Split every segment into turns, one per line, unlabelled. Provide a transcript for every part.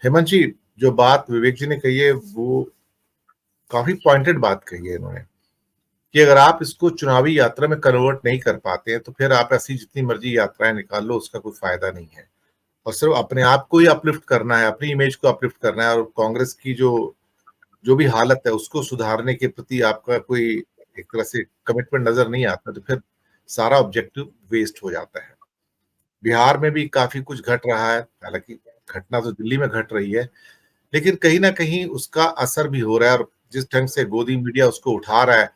हेमंत जी, जो बात विवेक जी ने कही है वो काफी पॉइंटेड बात कही है इन्होंने, कि अगर आप इसको चुनावी यात्रा में कन्वर्ट नहीं कर पाते हैं तो फिर आप ऐसी जितनी मर्जी यात्राएं निकाल लो, उसका कोई फायदा नहीं है। और सिर्फ अपने आप को ही अपलिफ्ट करना है, अपनी इमेज को अपलिफ्ट करना है, और कांग्रेस की जो जो भी हालत है उसको सुधारने के प्रति आपका कोई एक तरह से कमिटमेंट नजर नहीं आता, तो फिर सारा ऑब्जेक्टिव वेस्ट हो जाता है। बिहार में भी काफी कुछ घट रहा है, हालांकि घटना तो दिल्ली में घट रही है, लेकिन कहीं ना कहीं उसका असर भी हो रहा है। और जिस ढंग से गोदी मीडिया उसको उठा रहा है,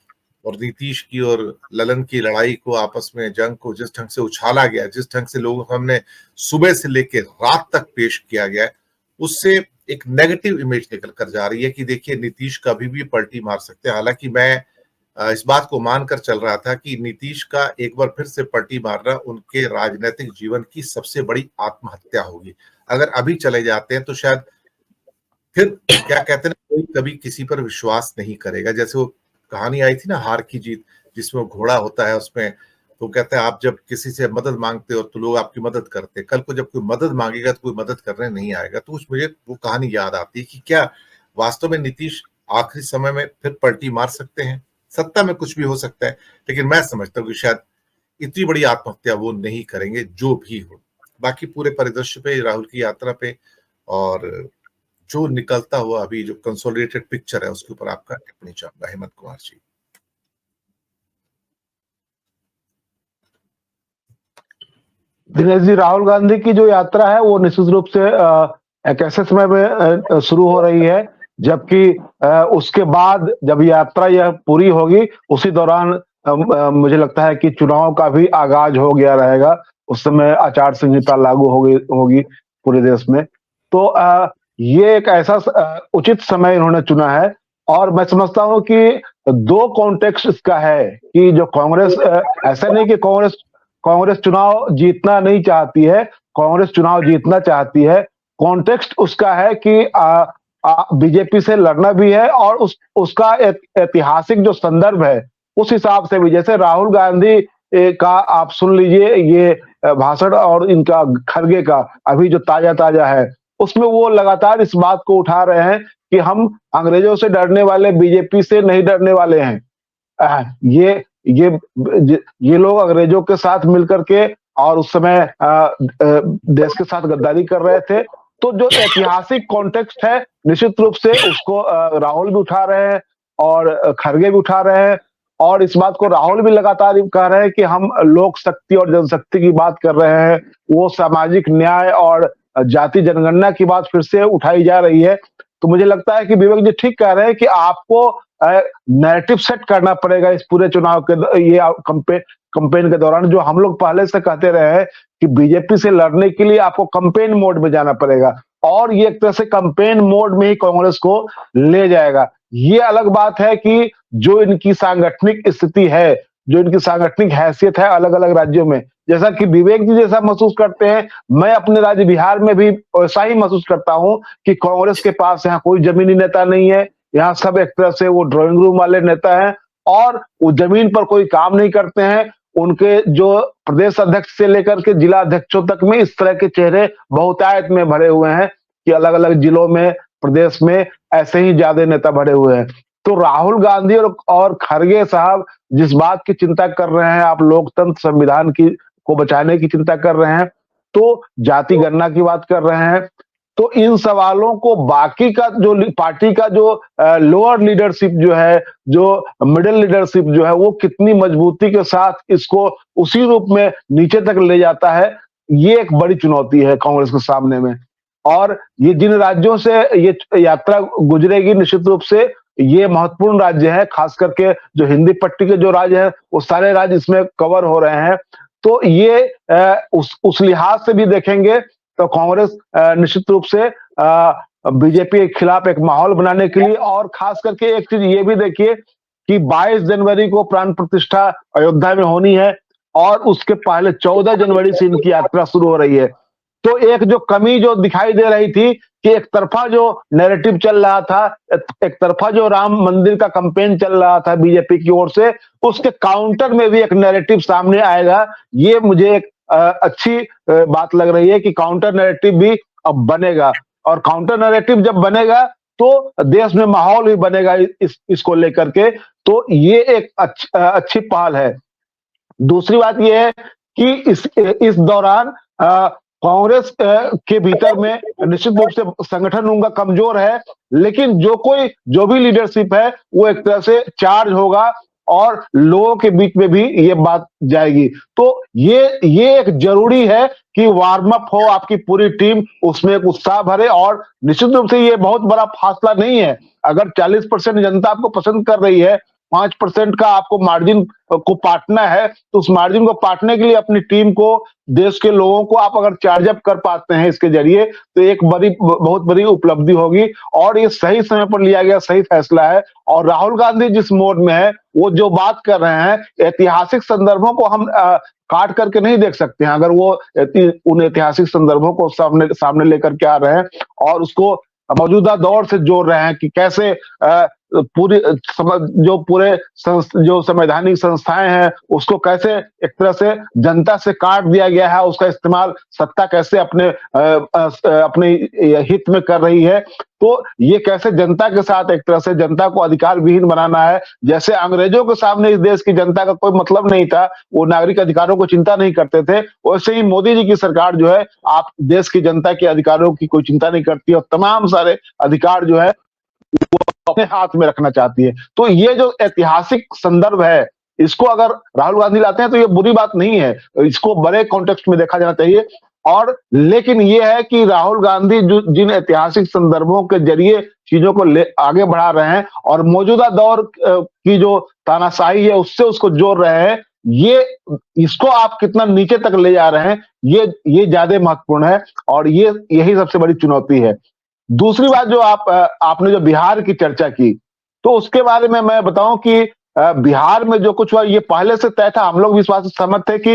और नीतीश की और ललन की लड़ाई को, आपस में जंग को जिस ढंग से उछाला गया, जिस ढंग से लोगों को हमने सुबह से लेकर रात तक पेश किया गया है, उससे एक नेगेटिव इमेज निकल कर जा रही है कि देखिए नीतीश कभी भी पलटी मार सकते हैं। हालांकि मैं इस बात को मानकर चल रहा था कि नीतीश का एक बार फिर से पलटी मारना उनके राजनीतिक जीवन की सबसे बड़ी आत्महत्या होगी। अगर अभी चले जाते हैं तो शायद फिर क्या कहते हैं ना, कोई कभी किसी पर विश्वास नहीं करेगा। जैसे वो कहानी आई थी ना, हार की जीत, जिसमें वो घोड़ा होता है, उसमें तो कहते हैं आप जब किसी से मदद मांगते हो तो लोग आपकी मदद करते हैं, कल को जब कोई मदद मांगेगा तो कोई मदद करने नहीं आएगा। तो मुझे वो कहानी याद आती है कि क्या वास्तव में नीतीश आखिरी समय में फिर पलटी मार सकते हैं। सत्ता में कुछ भी हो सकता है, लेकिन मैं समझता हूँ कि शायद इतनी बड़ी आत्महत्या वो नहीं करेंगे जो भी हो। बाकी पूरे परिदृश्य पे, राहुल की यात्रा पे, और जो निकलता हुआ अभी जो कंसोलिडेटेड पिक्चर है, उसके ऊपर आपका टिप्पणी चाहूंगा हेमंत कुमार जी।
दिनेश जी, राहुल गांधी की जो यात्रा है वो निश्चित रूप से एक ऐसे समय में शुरू हो रही है जबकि उसके बाद जब यात्रा यह पूरी होगी उसी दौरान मुझे लगता है कि चुनाव का भी आगाज हो गया रहेगा। उस समय आचार संहिता लागू होगी पूरे देश में। तो ये एक ऐसा उचित समय इन्होंने चुना है। और मैं समझता हूं कि दो कॉन्टेक्स्ट इसका है कि जो कांग्रेस, ऐसा नहीं कि कांग्रेस चुनाव जीतना नहीं चाहती है, कांग्रेस चुनाव जीतना चाहती है। कॉन्टेक्स्ट उसका है कि बीजेपी से लड़ना भी है, और उसका एक ऐतिहासिक जो संदर्भ है उस हिसाब से भी, जैसे राहुल गांधी का आप सुन लीजिए ये भाषण, और इनका खरगे का अभी जो ताजा ताजा है, उसमें वो लगातार इस बात को उठा रहे हैं कि हम अंग्रेजों से डरने वाले, बीजेपी से नहीं डरने वाले हैं। ये ये लोग अंग्रेजों के साथ मिलकर के और उस समय देश के साथ गद्दारी कर रहे थे। तो जो ऐतिहासिक कॉन्टेक्स्ट है निश्चित रूप से उसको राहुल भी उठा रहे हैं और खरगे भी उठा रहे हैं। और इस बात को राहुल भी लगातार कह रहे हैं कि हम लोक शक्ति और जनशक्ति की बात कर रहे हैं, वो सामाजिक न्याय और जाति जनगणना की बात फिर से उठाई जा रही है। तो मुझे लगता है कि विवेक जी ठीक कह रहे हैं कि आपको नैरेटिव सेट करना पड़ेगा इस पूरे चुनाव के ये कंपेन के दौरान। जो हम लोग पहले से कहते रहे हैं कि बीजेपी से लड़ने के लिए आपको कंपेन मोड में जाना पड़ेगा, और ये एक तरह से कंपेन मोड में ही कांग्रेस को ले जाएगा। ये अलग बात है कि जो इनकी सांगठनिक स्थिति है, जो इनकी सांगठनिक हैसियत है अलग अलग राज्यों में, जैसा कि विवेक जी जैसा महसूस करते हैं, मैं अपने राज्य बिहार में भी वैसा ही महसूस करता हूं कि कांग्रेस के पास यहाँ कोई जमीनी नेता नहीं है। यहाँ सब एक तरह से वो ड्राइंग रूम वाले नेता हैं, और वो जमीन पर कोई काम नहीं करते हैं। उनके जो प्रदेश अध्यक्ष से लेकर के जिला अध्यक्षों तक में इस तरह के चेहरे बहुतायत में भरे हुए हैं कि अलग अलग जिलों में, प्रदेश में ऐसे ही ज्यादा नेता भरे हुए हैं। तो राहुल गांधी और खरगे साहब जिस बात की चिंता कर रहे हैं, आप लोकतंत्र संविधान की को बचाने की चिंता कर रहे हैं, तो जाति गणना की बात कर रहे हैं, तो इन सवालों को बाकी का जो पार्टी का जो लोअर लीडरशिप जो है, जो मिडिल लीडरशिप जो है, वो कितनी मजबूती के साथ इसको उसी रूप में नीचे तक ले जाता है, ये एक बड़ी चुनौती है कांग्रेस के सामने में। और ये जिन राज्यों से ये यात्रा गुजरेगी निश्चित रूप से ये महत्वपूर्ण राज्य है, खास करके जो हिंदी पट्टी के जो राज्य है वो सारे राज्य इसमें कवर हो रहे हैं। तो ये उस लिहाज से भी देखेंगे तो कांग्रेस निश्चित रूप से बीजेपी के खिलाफ एक माहौल बनाने के लिए, और खास करके एक चीज ये भी देखिए कि 22 जनवरी को प्राण प्रतिष्ठा अयोध्या में होनी है, और उसके पहले 14 जनवरी से इनकी यात्रा शुरू हो रही है। तो एक जो कमी जो दिखाई दे रही थी कि एक तरफा जो नैरेटिव चल रहा था, एक तरफा जो राम मंदिर का कैंपेन चल रहा था बीजेपी की ओर से, उसके काउंटर में भी एक नैरेटिव सामने आएगा। ये मुझे एक अच्छी बात लग रही है कि काउंटर नैरेटिव भी अब बनेगा। और काउंटर नैरेटिव जब बनेगा तो देश में माहौल भी बनेगा इसको लेकर के। तो ये एक अच्छी पहल है। दूसरी बात यह है कि इस दौरान कांग्रेस के भीतर में निश्चित रूप से संगठन उनका कमजोर है, लेकिन जो भी लीडरशिप है वो एक तरह से चार्ज होगा और लोगों के बीच में भी ये बात जाएगी। तो ये एक जरूरी है कि वार्म अप हो, आपकी पूरी टीम उसमें एक उत्साह भरे। और निश्चित रूप से ये बहुत बड़ा फासला नहीं है। अगर 40% जनता आपको पसंद कर रही है, 5% का आपको मार्जिन को पाटना है, तो उस मार्जिन को पाटने के लिए अपनी टीम को, देश के लोगों को आप अगर चार्ज अप कर पाते हैं इसके जरिए, तो एक बहुत बड़ी उपलब्धि होगी। और ये सही समय पर लिया गया सही फैसला है। और राहुल गांधी जिस मोड में है, वो जो बात कर रहे हैं, ऐतिहासिक संदर्भों को हम काट करके नहीं देख सकते हैं। अगर वो उन ऐतिहासिक संदर्भों को सामने लेकर के आ रहे हैं और उसको मौजूदा दौर से जोड़ रहे हैं कि कैसे जो संवैधानिक संस्थाएं हैं उसको कैसे एक तरह से जनता से काट दिया गया है, उसका इस्तेमाल सत्ता कैसे अपने हित में कर रही है। तो ये कैसे जनता के साथ एक तरह से जनता को अधिकार विहीन बनाना है। जैसे अंग्रेजों के सामने इस देश की जनता का कोई मतलब नहीं था, वो नागरिक अधिकारों को चिंता नहीं करते थे, वैसे ही मोदी जी की सरकार जो है, आप देश की जनता के अधिकारों की कोई चिंता नहीं करती और तमाम सारे अधिकार जो है अपने हाथ में रखना चाहती है। तो ये जो ऐतिहासिक संदर्भ है, इसको अगर राहुल गांधी लाते हैं तो ये बुरी बात नहीं है, इसको बड़े कॉन्टेक्स्ट में देखा जाना चाहिए। और लेकिन ये है कि राहुल गांधी जो जिन ऐतिहासिक संदर्भों के जरिए चीजों को आगे बढ़ा रहे हैं और मौजूदा दौर की जो तानाशाही है उससे उसको जोड़ रहे हैं, ये इसको आप कितना नीचे तक ले जा रहे हैं, ये ज्यादा महत्वपूर्ण है और यही सबसे बड़ी चुनौती है। दूसरी बात जो आपने जो बिहार की चर्चा की, तो उसके बारे में मैं बताऊं कि बिहार में जो कुछ हुआ ये पहले से तय था। हम लोग भी इस बात से सहमत थे कि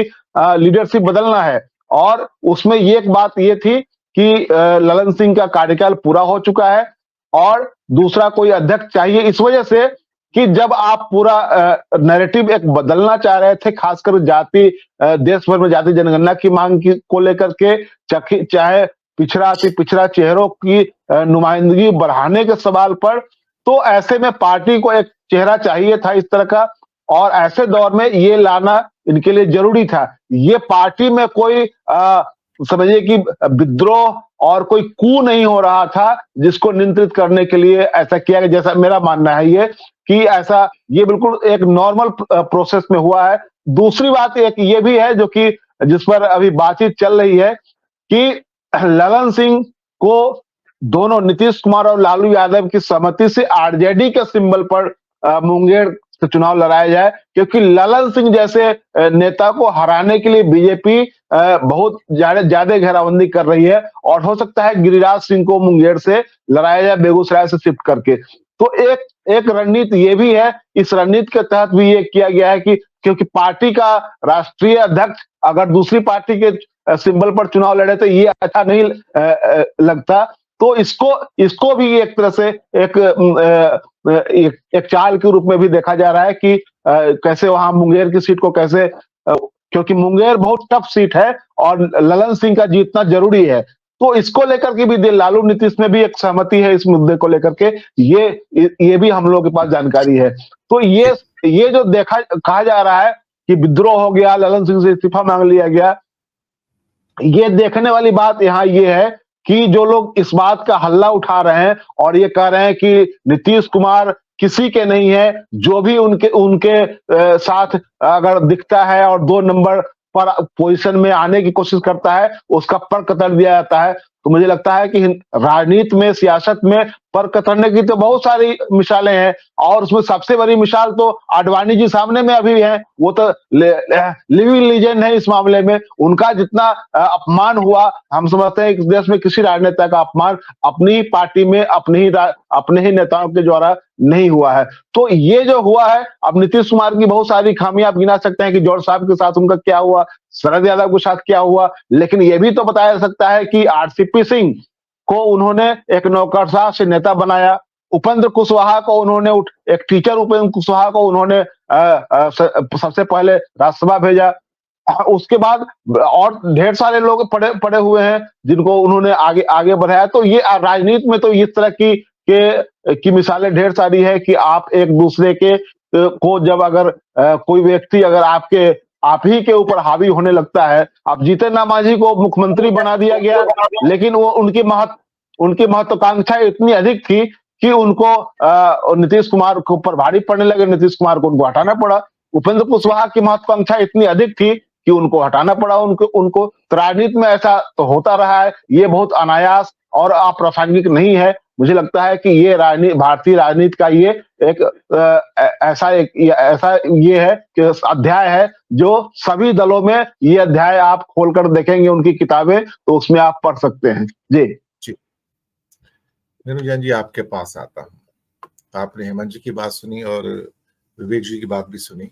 लीडरशिप बदलना है और उसमें ये एक बात ये थी कि ललन सिंह का कार्यकाल पूरा हो चुका है और दूसरा कोई अध्यक्ष चाहिए, इस वजह से कि जब आप पूरा नैरेटिव एक बदलना चाह रहे थे, खासकर देश भर में जाति जनगणना की मांग को लेकर के, चाहे पिछड़ा चेहरों की नुमाइंदगी बढ़ाने के सवाल पर, तो ऐसे में पार्टी को एक चेहरा चाहिए था इस तरह का और ऐसे दौर में ये लाना इनके लिए जरूरी था। ये पार्टी में कोई समझिए कि विद्रोह और कोई कू नहीं हो रहा था जिसको नियंत्रित करने के लिए ऐसा किया गया, जैसा मेरा मानना है ये कि ऐसा ये बिल्कुल एक नॉर्मल प्रोसेस में हुआ है। दूसरी बात एक ये भी है जो कि जिस पर अभी बातचीत चल रही है कि ललन सिंह को दोनों नीतीश कुमार और लालू यादव की सहमति से आरजेडी के सिंबल पर मुंगेर से चुनाव लड़ाया जाए, क्योंकि ललन सिंह जैसे नेता को हराने के लिए बीजेपी बहुत ज्यादा घेराबंदी कर रही है और हो सकता है गिरिराज सिंह को मुंगेर से लड़ाया जाए, बेगूसराय से शिफ्ट करके। तो एक रणनीति ये भी है, इस रणनीति के तहत भी ये किया गया है कि क्योंकि पार्टी का राष्ट्रीय अध्यक्ष अगर दूसरी पार्टी के सिंबल पर चुनाव लड़े तो ये अच्छा नहीं लगता। तो इसको भी एक तरह से एक चाल के रूप में भी देखा जा रहा है कि कैसे वहां मुंगेर की सीट को कैसे, क्योंकि मुंगेर बहुत टफ सीट है और ललन सिंह का जीतना जरूरी है। तो इसको लेकर के भी लालू नीतीश में भी एक सहमति है इस मुद्दे को लेकर के, ये भी हम लोगों के पास जानकारी है। तो ये जो कहा जा रहा है कि विद्रोह हो गया, ललन सिंह से इस्तीफा मांग लिया गया, ये देखने वाली बात यहाँ ये है कि जो लोग इस बात का हल्ला उठा रहे हैं और ये कह रहे हैं कि नीतीश कुमार किसी के नहीं है, जो भी उनके साथ अगर दिखता है और 2 नंबर पर पोजीशन में आने की कोशिश करता है उसका पर कतर दिया जाता है। तो मुझे लगता है कि राजनीति में, सियासत में पर कतरने की तो बहुत सारी मिसालें हैं और उसमें सबसे बड़ी मिसाल तो आडवाणी जी सामने में अभी है। वो तो लिविंग लीजेंड है इस मामले में। उनका जितना अपमान हुआ, हम समझते हैं इस देश में किसी राजनेता का अपमान अपनी पार्टी में अपने ही नेताओं के द्वारा नहीं हुआ है। तो ये जो हुआ है, अब नीतीश कुमार की बहुत सारी खामियां आप गिना सकते हैं कि जौहर साहब के साथ उनका क्या हुआ, शरद यादव के साथ क्या हुआ, लेकिन ये भी तो बताया जा सकता है कि आरसीपी सिंह को उन्होंने एक नौकरशाह से नेता बनाया, उपेंद्र कुशवाहा को उन्होंने एक टीचर उपेंद्र कुशवाहा को उन्होंने सबसे पहले राज्यसभा भेजा, उसके बाद और ढेर सारे लोग पड़े हुए हैं जिनको उन्होंने आगे आगे बढ़ाया। तो ये राजनीति में तो इस तरह की मिसालें ढेर सारी है कि आप एक दूसरे के को जब अगर कोई व्यक्ति अगर आप ही के ऊपर हावी होने लगता है। अब जीतन राम मांझी को मुख्यमंत्री बना दिया गया, लेकिन वो उनकी महत्वाकांक्षा इतनी अधिक थी कि उनको नीतीश कुमार के ऊपर भारी पड़ने लगे, नीतीश कुमार को उनको हटाना पड़ा। उपेंद्र कुशवाहा की महत्वाकांक्षा इतनी अधिक थी कि उनको हटाना पड़ा। उनको तो राजनीति में ऐसा तो होता रहा है, ये बहुत अनायास और अप्रासंगिक नहीं है। मुझे लगता है कि ये भारतीय राजनीति का ये एक ऐसा ये है कि अध्याय है जो सभी दलों में, ये अध्याय आप खोलकर देखेंगे उनकी किताबें तो उसमें आप पढ़ सकते हैं। जी
मीनू जैन जी, आपके पास आता हूँ। आपने हेमंत जी की बात सुनी और विवेक जी की बात भी सुनी।